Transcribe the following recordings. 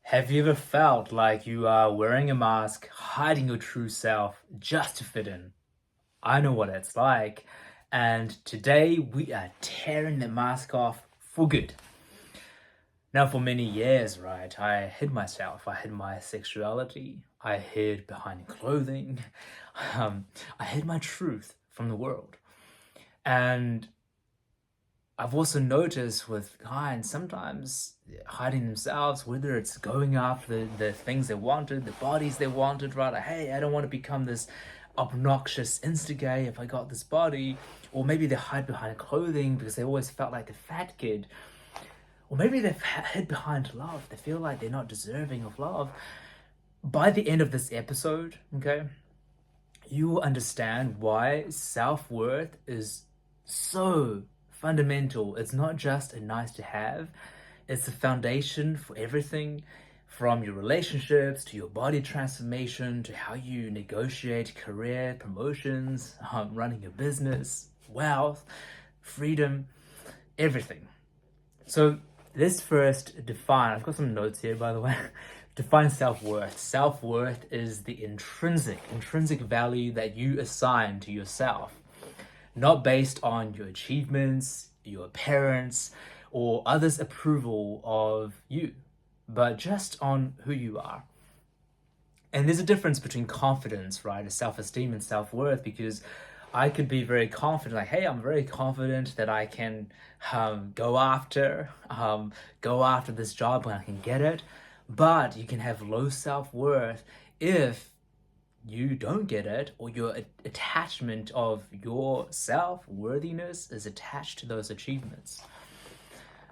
Have you ever felt like you are wearing a mask, hiding your true self just to fit in? I know what it's like. And today we are tearing the mask off for good. Now, for many years, right, I hid myself. I hid my sexuality. I hid behind clothing. I hid my truth from the world. And I've also noticed with guys sometimes hiding themselves, whether it's going after the things they wanted, the bodies they wanted, right? Like, hey, I don't want to become this obnoxious insta-gay if I got this body. Or maybe they hide behind clothing because they always felt like the fat kid. Or maybe they hid behind love. They feel like they're not deserving of love. By the end of this episode, okay, you will understand why self-worth is so fundamental. It's not just a nice to have, it's the foundation for everything from your relationships to your body transformation to how you negotiate career promotions, running your business, wealth, freedom, everything. So let's first define, I've got some notes here by the way. Define self-worth. Self-worth is the intrinsic value that you assign to yourself, not based on your achievements, your appearance, or others' approval of you, but just on who you are. And there's a difference between confidence, right, self-esteem and self-worth, because I could be very confident, like, hey, I'm very confident that I can go after this job when I can get it. But you can have low self-worth if you don't get it, or your attachment of your self-worthiness is attached to those achievements.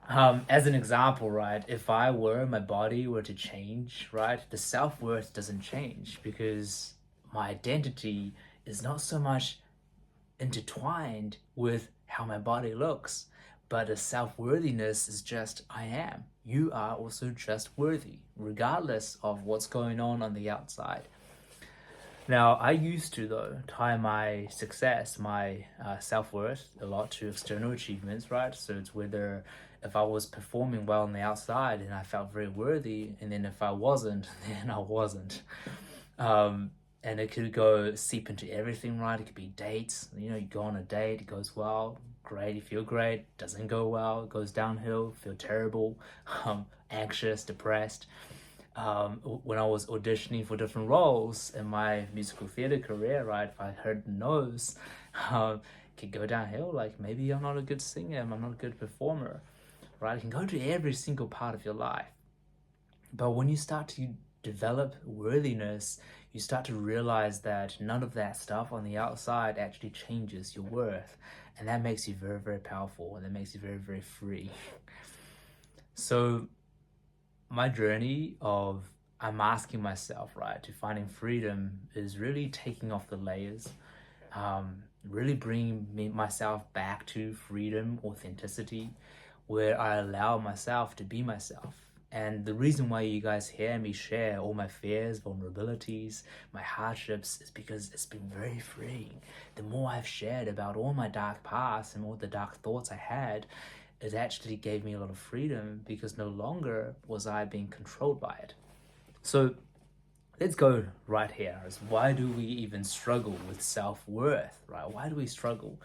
As an example, right, if my body were to change, right, the self-worth doesn't change because my identity is not so much intertwined with how my body looks, but the self-worthiness is just, I am. You are also just worthy, regardless of what's going on the outside. Now, I used to, though, tie my success, my self-worth, a lot to external achievements, right? So it's whether if I was performing well on the outside and I felt very worthy, and then if I wasn't, then I wasn't. And it could seep into everything, right? It could be dates. You know, you go on a date, it goes well, great, you feel great. Doesn't go well, it goes downhill, feel terrible, anxious, depressed. When I was auditioning for different roles in my musical theater career, right, if I heard no's, it could go downhill. Like, maybe I'm not a good singer, I'm not a good performer, right? It can go to every single part of your life. But when you start to develop worthiness, you start to realize that none of that stuff on the outside actually changes your worth. And that makes you very, very powerful, and that makes you very, very free. So my journey of unmasking myself, right, to finding freedom is really taking off the layers, really bringing myself back to freedom, authenticity, where I allow myself to be myself. And the reason why you guys hear me share all my fears, vulnerabilities, my hardships is because it's been very freeing. The more I've shared about all my dark past and all the dark thoughts I had, it actually gave me a lot of freedom because no longer was I being controlled by it. So let's go right here. Why do we even struggle with self-worth, right? Why do we struggle?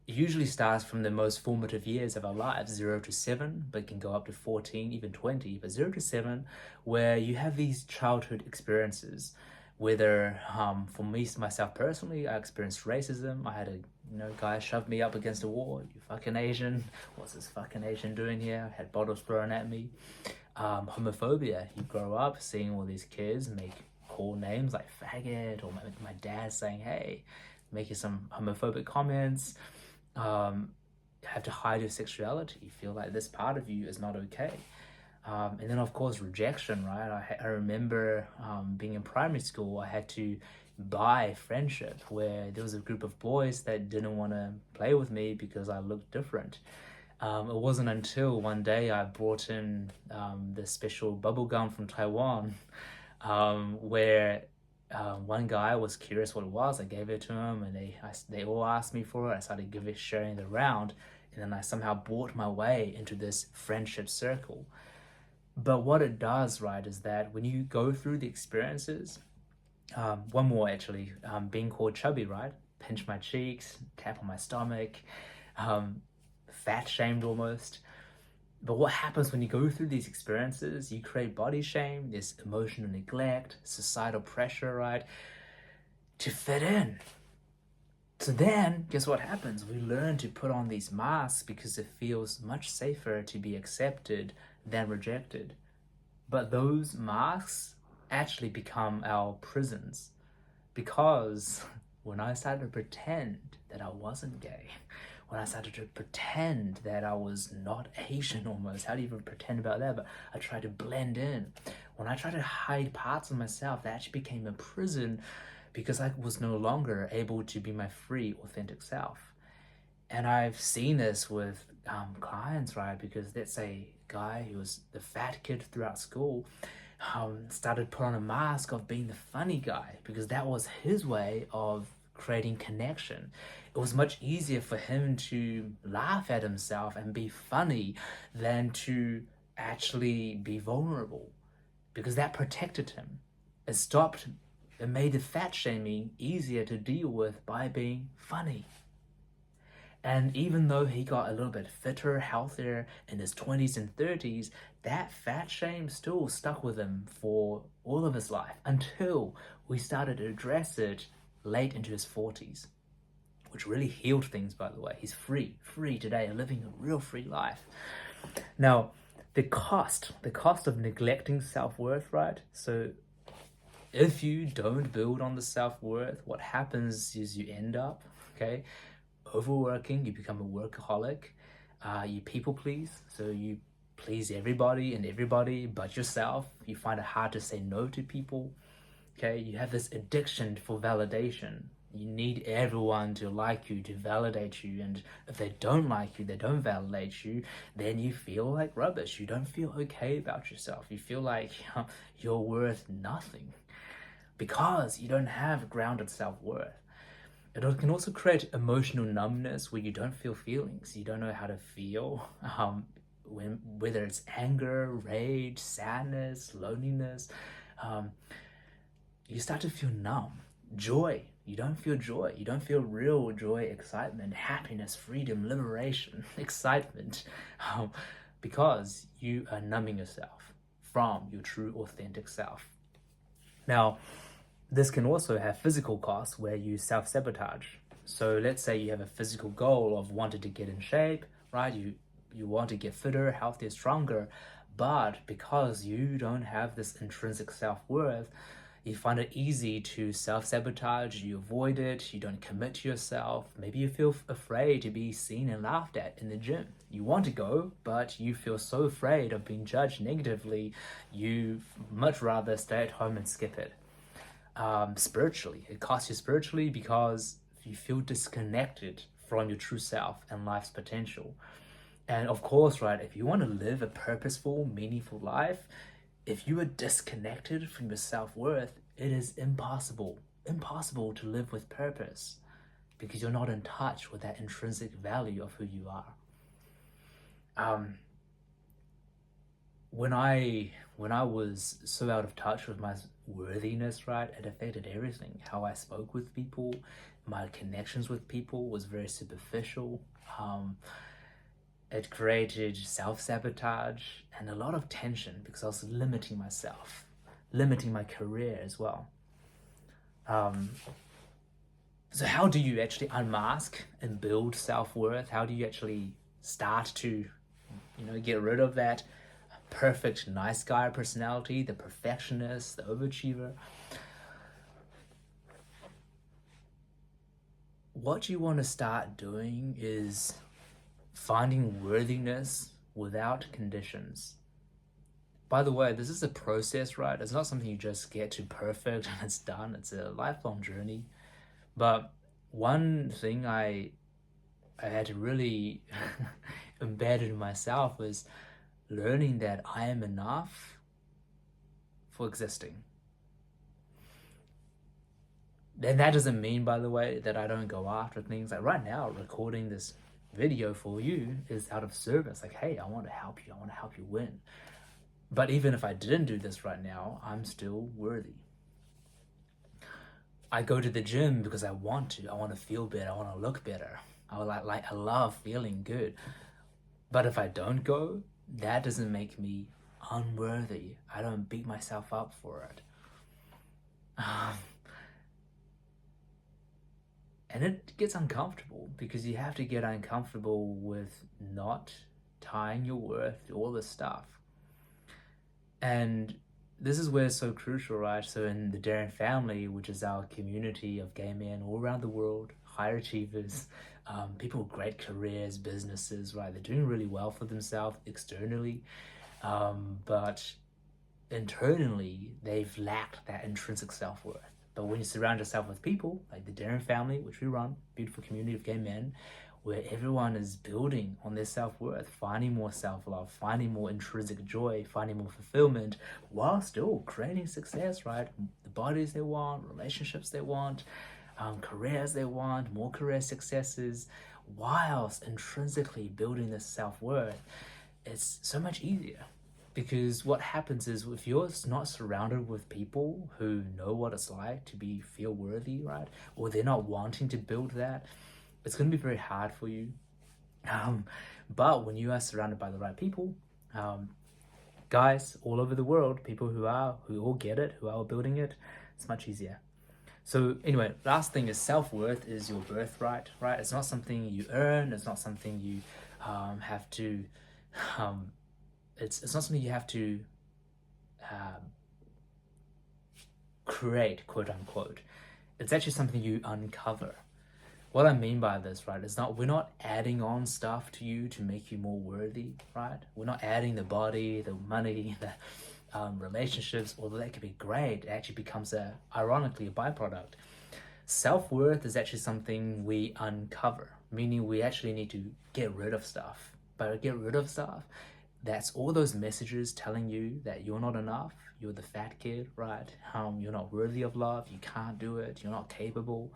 It usually starts from the most formative years of our lives, 0 to 7, but can go up to 14, even 20, but 0 to 7, where you have these childhood experiences. Whether, for me, myself personally, I experienced racism. I had a guy shove me up against a wall. You fucking Asian. What's this fucking Asian doing here? I had bottles thrown at me. Homophobia. You grow up seeing all these kids make cool names like faggot, or my dad saying, hey, making some homophobic comments. You have to hide your sexuality. You feel like this part of you is not okay. And then, of course, rejection, right? I remember being in primary school, I had to buy friendship, where there was a group of boys that didn't want to play with me because I looked different. It wasn't until one day I brought in this special bubble gum from Taiwan, where one guy was curious what it was. I gave it to him, and they all asked me for it. I started sharing it around, and then I somehow brought my way into this friendship circle. But what it does, right, is that when you go through the experiences, one more actually, being called chubby, right? Pinch my cheeks, tap on my stomach, fat shamed almost. But what happens when you go through these experiences, you create body shame, there's emotional neglect, societal pressure, right, to fit in. So then, guess what happens? We learn to put on these masks because it feels much safer to be accepted than rejected. But those masks actually become our prisons, because when I started to pretend that I wasn't gay, when I started to pretend that I was not Asian almost, how do you even pretend about that? But I tried to blend in. When I tried to hide parts of myself, that actually became a prison, because I was no longer able to be my free, authentic self. And I've seen this with clients, right? Because let's say a guy who was the fat kid throughout school started put on a mask of being the funny guy, because that was his way of creating connection. It was much easier for him to laugh at himself and be funny than to actually be vulnerable, because that protected him. It made the fat shaming easier to deal with by being funny. And even though he got a little bit fitter, healthier in his 20s and 30s, that fat shame still stuck with him for all of his life, until we started to address it late into his 40s, which really healed things, by the way. He's free today, living a real free life. Now, the cost of neglecting self-worth, right? So if you don't build on the self-worth, what happens is you end up, okay, overworking, you become a workaholic, you people please, so you please everybody but yourself. You find it hard to say no to people, okay? You have this addiction for validation. You need everyone to like you, to validate you, and if they don't like you, they don't validate you, then you feel like rubbish. You don't feel okay about yourself. You feel like you're worth nothing, because you don't have grounded self-worth. It can also create emotional numbness, where you don't feel feelings. You don't know how to feel, whether it's anger, rage, sadness, loneliness. You start to feel numb. Joy, you don't feel joy. You don't feel real joy, excitement, happiness, freedom, liberation, excitement, because you are numbing yourself from your true, authentic self. Now, this can also have physical costs, where you self-sabotage. So let's say you have a physical goal of wanting to get in shape, right? You want to get fitter, healthier, stronger, but because you don't have this intrinsic self-worth, you find it easy to self-sabotage, you avoid it, you don't commit to yourself. Maybe you feel afraid to be seen and laughed at in the gym. You want to go, but you feel so afraid of being judged negatively, you much rather stay at home and skip it. Spiritually, it costs you spiritually, because you feel disconnected from your true self and life's potential. And of course, right, if you want to live a purposeful, meaningful life, if you are disconnected from your self-worth, it is impossible to live with purpose, because you're not in touch with that intrinsic value of who you are. When I was so out of touch with my worthiness, right, it affected everything. How I spoke with people, my connections with people was very superficial. It created self-sabotage and a lot of tension, because I was limiting myself, limiting my career as well. So how do you actually unmask and build self-worth? How do you actually start to, get rid of that perfect nice guy personality, the perfectionist, the overachiever? What you want to start doing is finding worthiness without conditions. By the way, this is a process, right? It's not something you just get to perfect and it's done. It's a lifelong journey. But one thing I had to really embed in myself was learning that I am enough for existing. And that doesn't mean, by the way, that I don't go after things. Like right now, recording this video for you is out of service. Like, hey, I want to help you. I want to help you win. But even if I didn't do this right now, I'm still worthy. I go to the gym because I want to. I want to feel better. I want to look better. I love feeling good. But if I don't go, that doesn't make me unworthy. I don't beat myself up for it. And it gets uncomfortable because you have to get uncomfortable with not tying your worth to all this stuff. And this is where it's so crucial, right? So in the Darren family, which is our community of gay men all around the world, high achievers, people with great careers, businesses, right? They're doing really well for themselves externally, but internally, they've lacked that intrinsic self-worth. But when you surround yourself with people like the Darren family, which we run, beautiful community of gay men, where everyone is building on their self-worth, finding more self-love, finding more intrinsic joy, finding more fulfillment, while still creating success, right? The bodies they want, relationships they want, careers they want, more career successes, whilst intrinsically building this self-worth, it's so much easier. Because what happens is if you're not surrounded with people who know what it's like to feel worthy, right? Or they're not wanting to build that, it's going to be very hard for you. But when you are surrounded by the right people, guys all over the world, people who all get it, who are building it, it's much easier. So anyway, last thing is self-worth is your birthright, right? It's not something you earn. It's not something you have to... It's not something you have to create, quote unquote. It's actually something you uncover. What I mean by this, right, is we're not adding on stuff to you to make you more worthy, right? We're not adding the body, the money, the relationships, although that could be great. It actually becomes ironically a byproduct. Self-worth is actually something we uncover, meaning we actually need to get rid of stuff. By get rid of stuff, that's all those messages telling you that you're not enough, you're the fat kid, right? You're not worthy of love, you can't do it, you're not capable.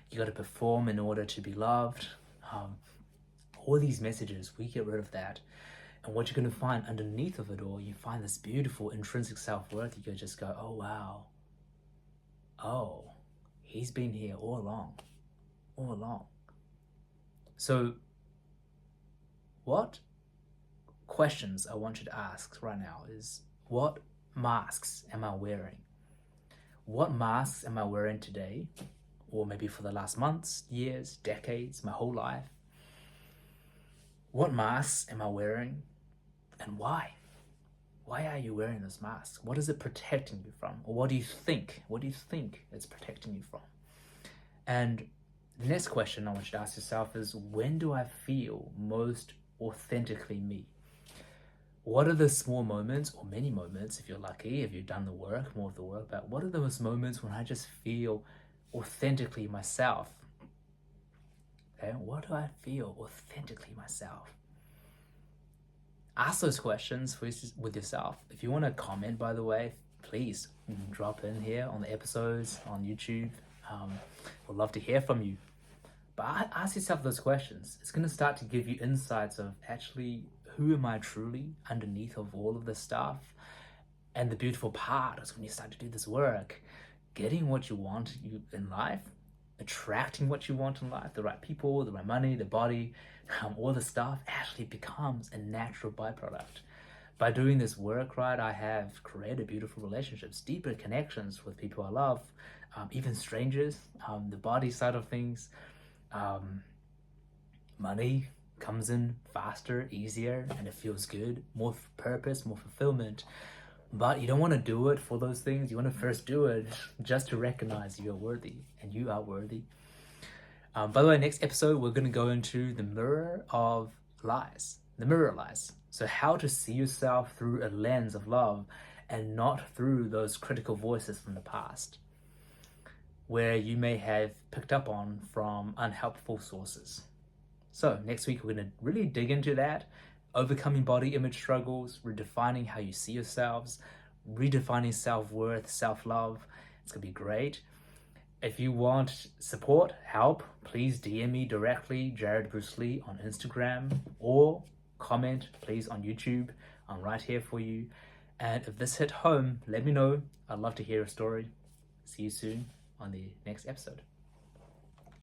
You got to perform in order to be loved. All these messages, we get rid of that. And what you're going to find underneath of it all, you find this beautiful intrinsic self-worth. You can just go, oh, wow. Oh, he's been here all along. All along. So what questions I want you to ask right now is, what masks am I wearing? What masks am I wearing today? Or maybe for the last months, years, decades, my whole life? What masks am I wearing and why? Why are you wearing this mask? What is it protecting you from? Or what do you think? What do you think it's protecting you from? And the next question I want you to ask yourself is, when do I feel most authentically me? What are the small moments, or many moments, if you're lucky, if you've done the work, more of the work, but what are those moments when I just feel authentically myself? Okay, what do I feel authentically myself? Ask those questions with yourself. If you want to comment, by the way, please drop in here on the episodes on YouTube. We'd love to hear from you. But ask yourself those questions. It's going to start to give you insights of actually, who am I truly underneath of all of this stuff? And the beautiful part is when you start to do this work, getting what you want in life, attracting what you want in life, the right people, the right money, the body, all the stuff actually becomes a natural byproduct. By doing this work, right, I have created beautiful relationships, deeper connections with people I love, even strangers, the body side of things. Money comes in faster, easier, and it feels good, more purpose, more fulfillment. But you don't want to do it for those things. You want to first do it just to recognize you're worthy, and you are worthy. By the way, next episode, we're going to go into the mirror of lies, the mirror lies. So how to see yourself through a lens of love and not through those critical voices from the past, where you may have picked up on from unhelpful sources. So next week, we're going to really dig into that, overcoming body image struggles, redefining how you see yourselves, redefining self-worth, self-love. It's going to be great. If you want support, help, please DM me directly, Jared Bruce Lee on Instagram, or comment, please, on YouTube. I'm right here for you. And if this hit home, let me know. I'd love to hear a story. See you soon on the next episode.